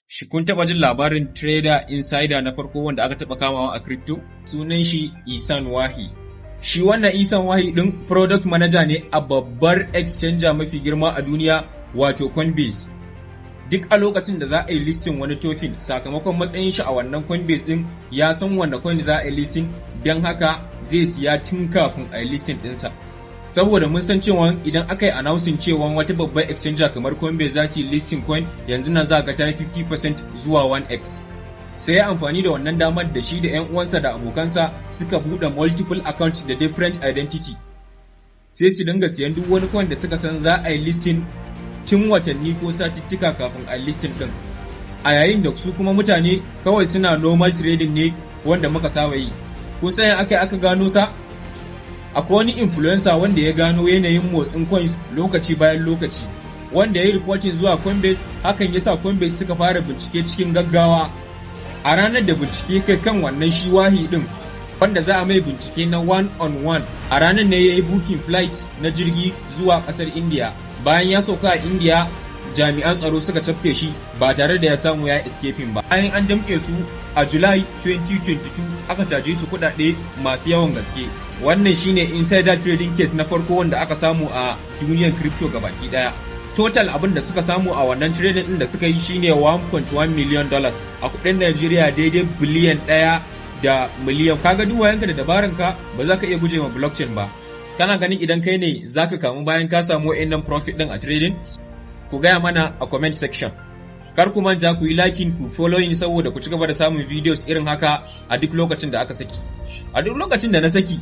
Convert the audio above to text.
Shi kun taɓa jin labarin trader insider na farko wanda aka taɓa kamawa a crypto? Sunan shi Isan Wahi. Shi wannan Isan Wahi ɗin product manager ne a babbar exchanger mafi girma a duniya wato Coinbase. Duk a lokacin da za a yi listing wani token sakamakon matsayin shi a wannan Coinbase ɗin ya san wanda coin za a yi listing don haka zai siya tun kafin a yi listing ɗinsa. Saboda mun san cewa idan aka yi announcing cewa wata babbar exchanger kamar Coinbase za su yi listing coin yanzu nan za ga ta 50% zuwa 1x. Sai ya amfani da wannan damar da shi da 'yan uwansa da abokansa suka buɗe multiple accounts da different identity. Sai su dinga siyan duk wani coin da suka san za a yi listing tun watanni ko satuttuka kafin a listing ɗin. A yayin da su kuma mutane kawai suna normal trading ne wanda muka saba yi. Kun san aka gano sa? Akwai wani influencer wanda ya gano yanayin motsin coins lokaci bayan lokaci, wanda ya yi reporting zuwa Coinbase, hakan ya sa Coinbase suka fara bincike cikin gaggawa. A ranar da bincike kai kan wannan shi Wahi ɗin, wanda za a mai bincike na one-on-one, a ranar ne ya yi booking flight na jirgi zuwa ƙasar India. Bayan ya sauka a India, jami'an tsaro suka cafke shi ba tare da ya samu ya escaping ba. Bayan an damƙe su a July 2022 aka caje su kuɗaɗe masu yawan gaske. Wannan shine insider trading case na farko wanda aka samu a duniyar crypto gabaki daya. Total abin da suka samu a wannan trading din da suka yi shine $1.1 million a kudin Najeriya daidai biliyan 1 da miliyan. Kaga duk wayanka da dabaranka ba za ka iya guje ma blockchain ba. Kana ganin idan kai ne zaka kamu bayan ka samu wayannan profit din a trading? Ku gaya mana a comment section. Kar ku manta ku yi liking ku following saboda ku ci gaba da samun videos irin haka a duk lokacin da aka saki. A duk lokacin da na saki